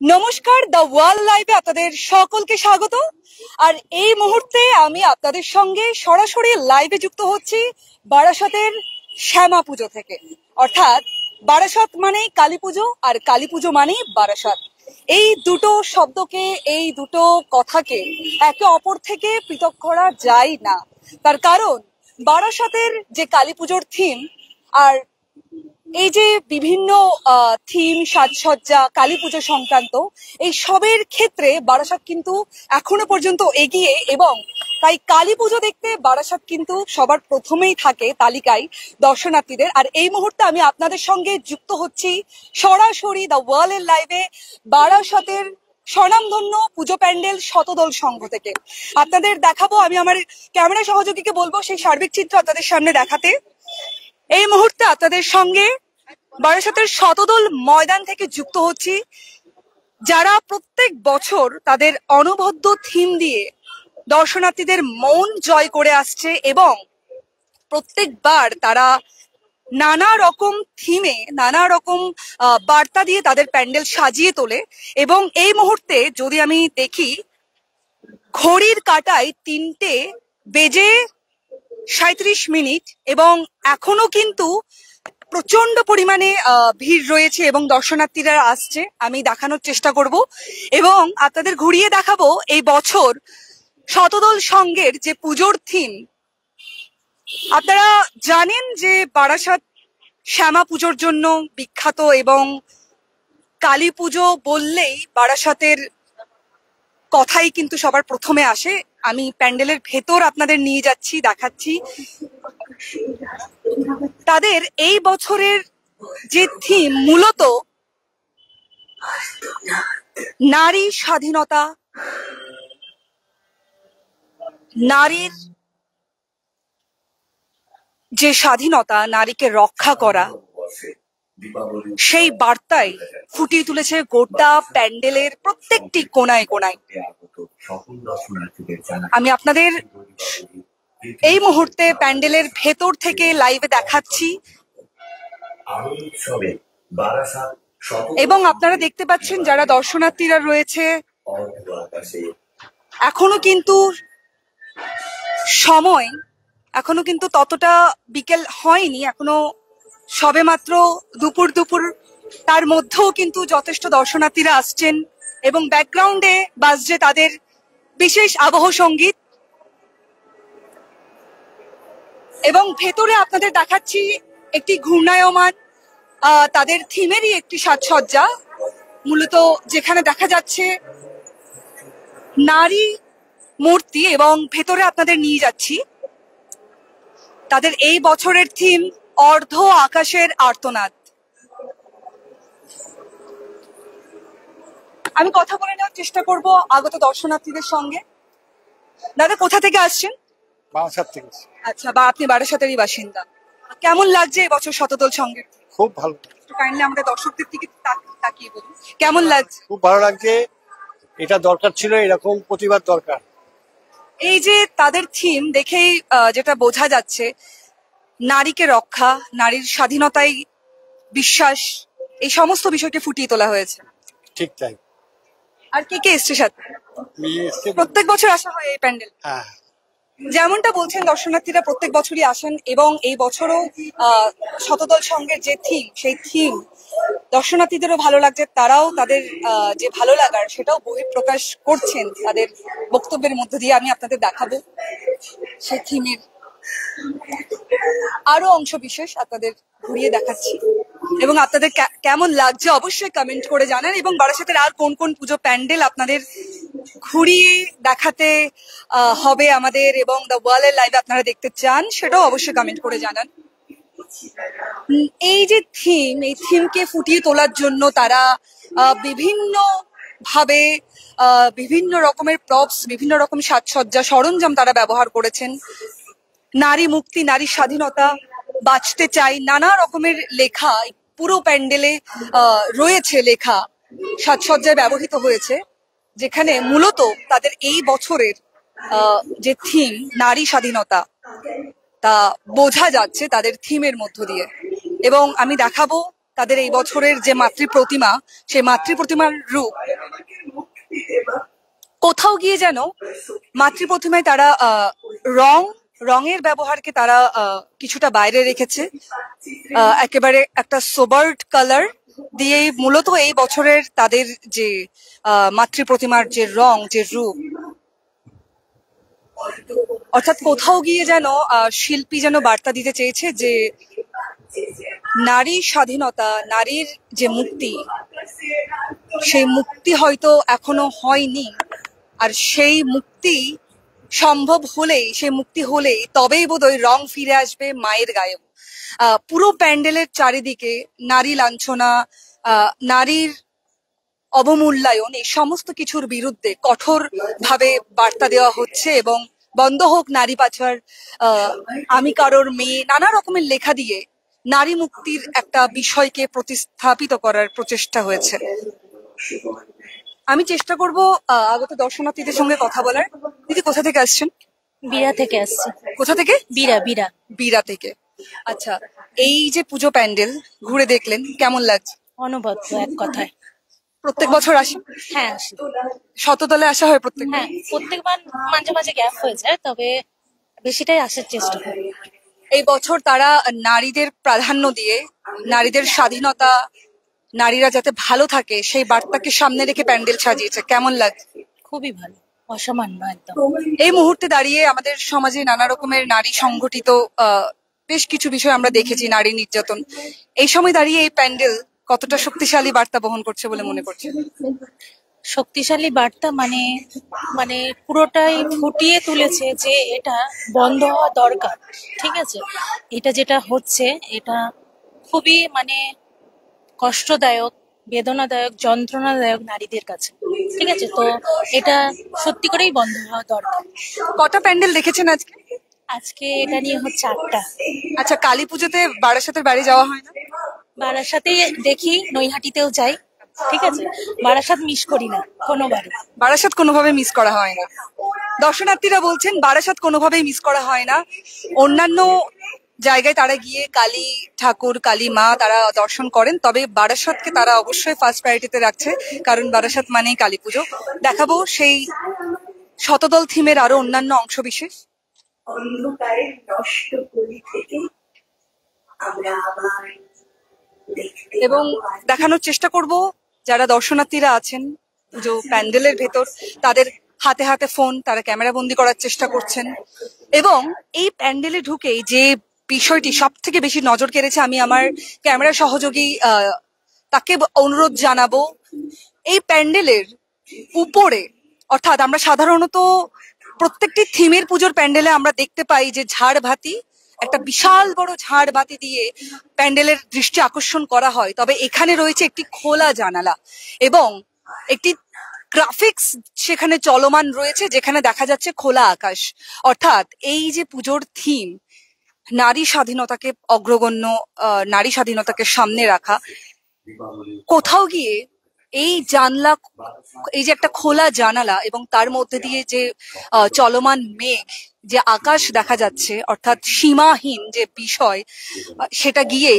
নমস্কার, the world লাইভে আপনাদের সকলকে স্বাগত। আর এই মুহূর্তে আমি আপনাদের সঙ্গে সরাসরি লাইভে যুক্ত হচ্ছি বারাসতের শ্যামা পুজো থেকে। অর্থাৎ বারাসত মানেই কালী পুজো, আর কালী পুজো মানেই বারাসত। এই দুটো শব্দকে, এই দুটো কথাকে একে অপর থেকে পৃথক করা যায় না। তার কারণ বারাসতের যে কালী পুজোর থিম, আর এই যে বিভিন্ন থিম, সাজসজ্জা, কালী পুজো সংক্রান্ত এই সবের ক্ষেত্রে বারাসত কিন্তু এখনো পর্যন্ত এগিয়ে, এবং তাই কালী পুজো দেখতে বারাসত কিন্তু সবার প্রথমেই থাকে তালিকায় দর্শনার্থীদের। আর এই মুহূর্তে আমি আপনাদের সঙ্গে যুক্ত হচ্ছি সরাসরি দ্য ওয়ার্ল্ড এর লাইভে বারাসতের স্বনামধন্য পুজো প্যান্ডেল শতদল সংঘ থেকে। আপনাদের দেখাবো, আমি আমার ক্যামেরা সহযোগীকে বলবো সেই সার্বিক চিত্র আপনাদের সামনে দেখাতে। এই মুহূর্তে আপনাদের সঙ্গে বারাসতের শতদল ময়দান থেকে যুক্ত হচ্ছি, যারা প্রত্যেক বছর তাদের অনবদ্য থিম দিয়ে দর্শনার্থীদের মন জয় করে আসছে, এবং প্রত্যেকবার তারা নানা রকম থিমে, নানা রকম বার্তা দিয়ে তাদের প্যান্ডেল সাজিয়ে তোলে। এবং এই মুহূর্তে যদি আমি দেখি, ঘড়ির কাঁটায় 3:37 এবং এখনো কিন্তু প্রচন্ড পরিমাণে ভিড় রয়েছে এবং দর্শনার্থীরা আসছে। আমি দেখানোর চেষ্টা করব এবং আপনাদের ঘুরিয়ে দেখাবো এই বছর শতদল সংঘের যে পুজোর থিম। আপনারা জানেন যে বারাসত শ্যামা পুজোর জন্য বিখ্যাত, এবং কালী পুজো বললেই বারাসতের কথাই কিন্তু সবার প্রথমে আসে। আমি প্যান্ডেলের ভেতর আপনাদের নিয়ে যাচ্ছি, দেখাচ্ছি তাদের এই বছরের যে থিম, মূলত নারী স্বাধীনতা, নারীর যে স্বাধীনতা, নারীকে রক্ষা করা, সেই বার্তায় ফুটিয়ে তুলেছে গোটা প্যান্ডেলের প্রত্যেকটি কোনায় কোনায়। আমি আপনাদের এই মুহূর্তে প্যান্ডেলের ভেতর থেকে লাইভে দেখাচ্ছি, এবং আপনারা দেখতে পাচ্ছেন যারা দর্শনার্থীরা রয়েছে, এখনো কিন্তু সময়, এখনো কিন্তু ততটা বিকেল হয়নি, এখনো সবে মাত্র দুপুর। তার মধ্যেও কিন্তু যথেষ্ট দর্শনার্থীরা আসছেন, এবং ব্যাকগ্রাউন্ডে বাজছে তাদের বিশেষ আবহ সঙ্গীত। এবং ভেতরে আপনাদের দেখাচ্ছি একটি ঘূর্ণায়মান তাদের থিমেরই একটি সাজসজ্জা, মূলত যেখানে দেখা যাচ্ছে নারী মূর্তি, এবং ভেতরে আপনাদের নিয়ে যাচ্ছি। তাদের এই বছরের থিম অর্ধ আকাশের আর্তনাদ। আমি কথা বলে নেওয়ার চেষ্টা করব আগত দর্শনার্থীদের সঙ্গে। দাদা, কোথা থেকে আসছেন? বারাসত থেকে। আচ্ছা, বা আপনি বারাসতেরই বাসিন্দা। কেমন লাগছে এবছর শতদল সংঘের? খুব ভালো। একটু কাইন্ডলি আমরা দর্শকদের দিকে তাকিয়ে বলুন, কেমন লাগছে? খুব ভালো লাগছে, এটা দরকার ছিল, এরকম প্রতিবাদ দরকার। এই যে তাদের থিম দেখেই যেটা বোঝা যাচ্ছে, নারীকে রক্ষা, নারীর স্বাধীনতায় বিশ্বাস, এই সমস্ত বিষয়কে ফুটিয়ে তোলা হয়েছে। ঠিক তাই। আর কে কে এসছে সাথে? প্রত্যেক বছর আসা হয় এই প্যান্ডেল? হ্যাঁ, যেমনটা বলছেন, দর্শনার্থীরা প্রত্যেক বছরই আসেন, এবং এই বছরও শতদল সংঘের যে থিম, সেই থিম দর্শনার্থীদেরও ভালো লাগছে। তারাও তাদের যে ভালো লাগার সেটাও বহিঃপ্রকাশ করছেন তাদের বক্তব্যের মধ্যে দিয়ে। আমি আপনাদের দেখাবো সেই থিমের আরো অংশ বিশেষ, আপনাদের ঘুরিয়ে দেখাচ্ছি, এবং আপনাদের কেমন লাগছে অবশ্যই কমেন্ট করে জানান। এবং বারাসতের আর কোন কোন পুজো প্যান্ডেল আপনাদের ঘুরিয়ে দেখাতে হবে আমাদের, এবং দ্য ওয়ার্ল্ড এর লাইভে আপনারা দেখতে চান, সেটাও অবশ্যই কমেন্ট করে জানান। এই যে থিম, এই থিমকে ফুটিয়ে তোলার জন্য তারা বিভিন্ন ভাবে বিভিন্ন রকমের প্রপস, বিভিন্ন রকম সাজসজ্জা সরঞ্জাম তারা ব্যবহার করেছেন। নারী মুক্তি, নারী স্বাধীনতা, বাঁচতে চাই, নানা রকমের লেখা পুরো প্যান্ডেলে রয়েছে, লেখা সাজসজ্জায় ব্যবহৃত হয়েছে, যেখানে মূলত তাদের এই বছরের যে থিম নারী স্বাধীনতা, তা বোঝা যাচ্ছে তাদের থিমের মধ্য দিয়ে। এবং আমি দেখাবো তাদের এই বছরের যে মাতৃ প্রতিমা, সেই মাতৃ প্রতিমার রূপ কোথাও গিয়ে যেন মাতৃ প্রতিমায় তারা রঙের ব্যবহারকে তারা কিছুটা বাইরে রেখেছে। একেবারে একটা সোবার্ড কালার দিয়ে মূলত এই বছরের তাদের যে মাতৃ প্রতিমার যে রং, যে রূপ, অর্থাৎ কোথাও গিয়ে যেন শিল্পী যেন বার্তা দিতে চেয়েছে যে নারী স্বাধীনতা, নারীর যে মুক্তি, সেই মুক্তি হয়তো এখনো হয়নি। আর সেই মুক্তি সম্ভব হলেই, সেই মুক্তি হলেই তবেই বোধহয় রং ফিরে আসবে মায়ের গায়েও। পুরো প্যান্ডেলের চারিদিকে নারী লাঞ্ছনা, নারীর অবমূল্যায়ন, এই সমস্ত কিছুর বিরুদ্ধে কঠোর ভাবে বার্তা দেওয়া হচ্ছে এবং বন্ধ হোক নারী পাচার, আমি কারোর মেয়ে, নানা রকমের লেখা দিয়ে নারী মুক্তির একটা বিষয়কে প্রতিস্থাপিত করার প্রচেষ্টা হয়েছে। আমি চেষ্টা করব আগত দর্শনার্থীদের সঙ্গে কথা বলার। দিদি, কোথা থেকে আসছেন? বিরা থেকে আসছি। কোথা থেকে? বিরা বিরা বীরা থেকে। আচ্ছা, এই যে পুজো প্যান্ডেল ঘুরে দেখলেন, কেমন লাগছে? অনবদ্য এক কথায়। প্রত্যেক বছর আসেন? হ্যাঁ আসি। শততলে আসা হয় প্রত্যেক? হ্যাঁ, প্রত্যেকবার মাঝে মাঝে গ্যাপ হয়ে যায়, তবে বেশিটাই আসার চেষ্টা করি। এই বছর তারা নারীদের প্রাধান্য দিয়ে, নারীদের স্বাধীনতা, নারীরা যাতে ভালো থাকে সেই বার্তাকে সামনে রেখে প্যান্ডেল সাজিয়েছে, কেমন লাগছে? খুবই ভালো, অসামান্য একদম। এই মুহূর্তে দাঁড়িয়ে আমাদের সমাজে নানা রকমের নারী সংগঠিত বেশ কিছু বিষয় আমরা দেখেছি, নারী নির্যাতন। এই সময় দাঁড়িয়ে এই প্যান্ডেল কতটা শক্তিশালী বার্তা বহন করছে বলে মনে করছে? শক্তিশালী বার্তা মানে মানে পুরোটাই ফুটিয়ে তুলেছে যে এটা বন্ধ হওয়া দরকার। ঠিক আছে, এটা যেটা হচ্ছে এটা খুবই কষ্টদায়ক, বেদনাদায়ক, যন্ত্রণাদায়ক নারীদের কাছে। ঠিক আছে, তো এটা সত্যি করেই বন্ধ হওয়া দরকার। কটা প্যান্ডেল দেখেছেন আজকে? আজকে এটা নিয়ে হচ্ছে 8টা। আচ্ছা, কালী পুজোতে বারাসাতের বাড়ি যাওয়া হয় না? বারাসাতে দেখি, নৈহাটিতেও যাই। ঠিক আছে, বারাসাত মিস করি না কোনোবারই। বারাসাত কোনোভাবে মিস করা হয় না। দর্শনার্থীরা বলছেন বারাসাত কোনোভাবেই মিস করা হয় না। অন্যান্য জায়গায় তারা গিয়ে কালী ঠাকুর, কালী মা তারা দর্শন করেন, তবে বারাসাতকে তারা অবশ্যই ফার্স্ট প্রায়োরিটিতে রাখছে, কারণ বারাসাত মানেই কালী পুজো। দেখাবো সেই শতদল থিমের আরো অন্যান্য অংশ বিশেষ। অন্ধকারের নষ্ট গলি থেকে আমরা আবার এবং দেখানোর চেষ্টা করব যারা দর্শনার্থীরা আছেন পুজো প্যান্ডেলের ভেতর, তাদের হাতে হাতে ফোন, তারা ক্যামেরা বন্দি করার চেষ্টা করছেন। এবং এই প্যান্ডেলে ঢুকেই যে বিষয়টি সব থেকে বেশি নজর কেড়েছে, আমি আমার ক্যামেরা সহযোগী তাকে অনুরোধ জানাবো, এই প্যান্ডেলের উপরে, অর্থাৎ আমরা সাধারণত প্রত্যেকটি থিমের পুজোর প্যান্ডেলে আমরা দেখতে পাই যে ঝাড়বাতি, একটা বিশাল বড় ঝাড়বাতি দিয়ে প্যান্ডেলের দৃষ্টি আকর্ষণ করা হয়, তবে এখানে রয়েছে একটি খোলা জানালা এবং একটি গ্রাফিক্স সেখানে চলমান রয়েছে, যেখানে দেখা যাচ্ছে খোলা আকাশ। অর্থাৎ এই যে পুজোর থিম, নারী স্বাধীনতাকে অগ্রগণ্য, নারী স্বাধীনতাকে সামনে রাখা, কোথাও গিয়ে এই জানলা, এই যে একটা খোলা জানালা এবং তার মধ্যে দিয়ে যে চলমান মেঘ, যে আকাশ দেখা যাচ্ছে, অর্থাৎ সীমাহীন যে বিষয়, সেটা গিয়ে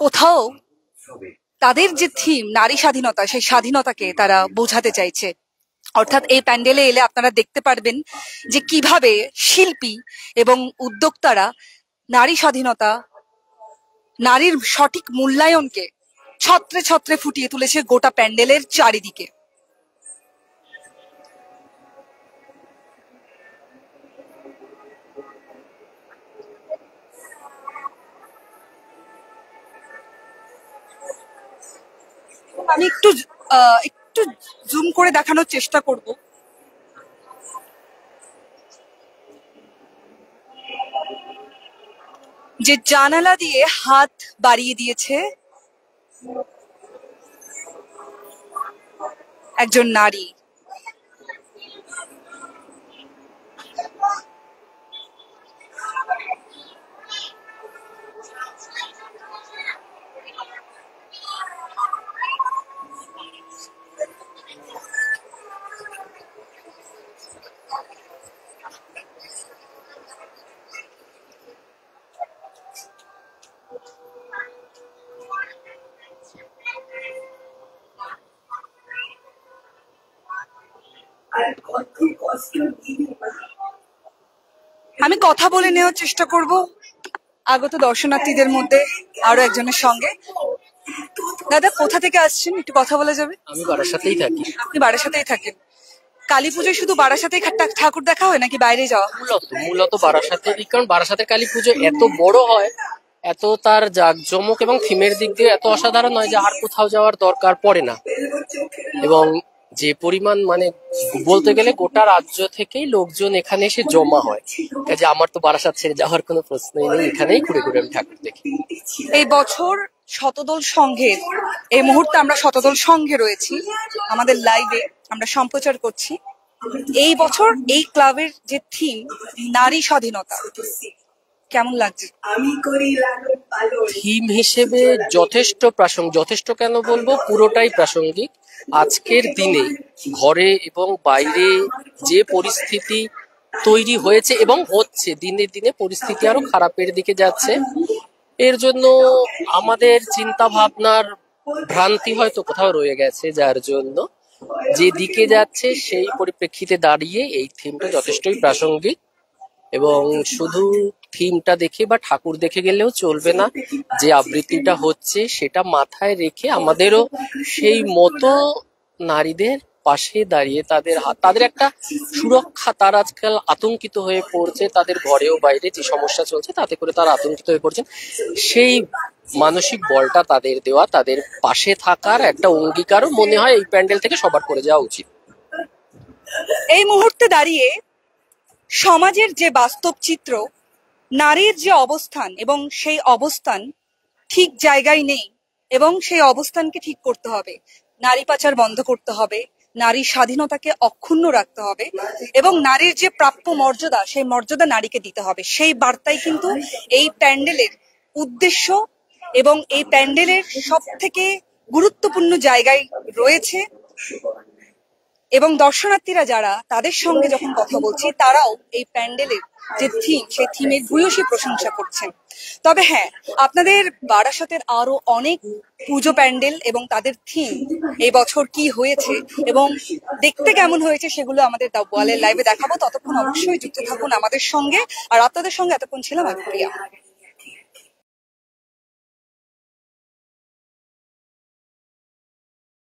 কোথাও তাদের যে থিম নারী স্বাধীনতা, সেই স্বাধীনতাকে তারা বোঝাতে চাইছে। অর্থাৎ এই প্যান্ডেলে এলে আপনারা দেখতে পারবেন যে কিভাবে শিল্পী এবং উদ্যোক্তারা নারী স্বাধীনতা, নারীর সঠিক মূল্যায়নকে ছত্রে ছত্রে ফুটিয়ে তুলেছে গোটা প্যান্ডেলের চারিদিকে। আমি একটু একটু জুম করে দেখানোর চেষ্টা করব। যে জানালা দিয়ে হাত বাড়িয়ে দিয়েছে একজন নারী। আর কত কষ্ট দিদি মা। আমি কথা বলে নেওয়ার চেষ্টা করব আগত দর্শনার্থীদের মধ্যে আরো একজনের সঙ্গে। দাদা, কোথা থেকে আসছেন, একটু কথা বলা যাবে? আমি বারাসাতেই থাকি। আপনি বারাসাতেই থাকেন। কালী পুজোয় শুধু বারাসাতেই ঠাকুর দেখা হয় নাকি বাইরে যাওয়া? মূলত বারাসাতেরই, কারণ বারাসাতের কালী পুজো এত বড় হয়, এত তার জাঁকজমক এবং থিমের দিক দিয়ে এত অসাধারণ হয় যে আর কোথাও যাওয়ার দরকার পড়ে না। এবং যে পরিমাণ মানে বলতে গেলে গোটা রাজ্য থেকেই লোকজন এখানে এসে জমা হয়, কাজে আমার তো বারাসাত ছেড়ে যাওয়ার কোনো প্রশ্নই নেই, এখানেই ঘুরে ঘুরে আমি ঠাকুর দেখি। এই বছর শতদল সংঘের, এই মুহূর্তে আমরা শতদল সংঘে রয়েছি, আমাদের লাইভে আমরা সম্প্রচার করছি। এই বছর এই ক্লাবের যে থিম নারী স্বাধীনতা, কেমন লাগছে? আমি করি লালন পালন। থিম হিসেবে যথেষ্ট প্রাসঙ্গিক, যথেষ্ট কেন বলবো, পুরোটাই প্রাসঙ্গিক। আজকের দিনে ঘরে এবং বাইরে যে পরিস্থিতি তৈরি হয়েছে এবং হচ্ছে, দিনে দিনে পরিস্থিতি আরো খারাপের দিকে যাচ্ছে, এর জন্য আমাদের চিন্তা ভাবনার ভ্রান্তি হয়তো কোথাও রয়ে গেছে, যার জন্য যে দিকে যাচ্ছে সেই পরিপ্রেক্ষিতে দাঁড়িয়ে এই থিমটা যথেষ্টই প্রাসঙ্গিক। এবং শুধু থিমটা দেখে বা ঠাকুর দেখে গেলেও চলবে না, যে আবৃত্তিটা হচ্ছে সেটা মাথায় রেখে আমাদেরও সেই মতো নারীদের পাশে দাঁড়িয়ে তাদের একটা সুরক্ষা, তারা আজকাল আতঙ্কিত হয়ে পড়ছে, তাদের ঘরেও বাইরে যে সমস্যা চলছে তাতে করে তারা আতঙ্কিত হয়ে পড়ছেন, সেই মানসিক বলটা তাদের দেওয়া, তাদের পাশে থাকার একটা অঙ্গীকারও মনে হয় এই প্যান্ডেল থেকে সবার করে যাওয়া উচিত। এই মুহূর্তে দাঁড়িয়ে সমাজের যে বাস্তব চিত্র, নারীর যে অবস্থান এবং সেই অবস্থান ঠিক জায়গায় নেই, এবং সেই অবস্থানকে ঠিক করতে হবে। নারী পাচার বন্ধ করতে হবে, নারীর স্বাধীনতাকে অক্ষুণ্ণ রাখতে হবে, এবং নারীর যে প্রাপ্য মর্যাদা, সেই মর্যাদা নারীকে দিতে হবে। সেই বার্তাই কিন্তু এই প্যান্ডেলের উদ্দেশ্য, এবং এই প্যান্ডেলের সব থেকে গুরুত্বপূর্ণ জায়গায় রয়েছে। এবং দর্শনার্থীরা যারা, তাদের সঙ্গে যখন কথা বলছি, তারাও এই প্যান্ডেলের যে থিম, সেই থিমের ভূয়সী প্রশংসা করছেন। তবে হ্যাঁ, আপনাদের বারাসাতের আরো অনেক পুজো প্যান্ডেল এবং তাদের থিম এই বছর কি হয়েছে এবং দেখতে কেমন হয়েছে সেগুলো আমাদের দ্য ওয়ালের লাইভে দেখাবো। ততক্ষণ অবশ্যই যুক্ত থাকুন আমাদের সঙ্গে। আর আপনাদের সঙ্গে এতক্ষণ ছিলাম আমি প্রিয়া।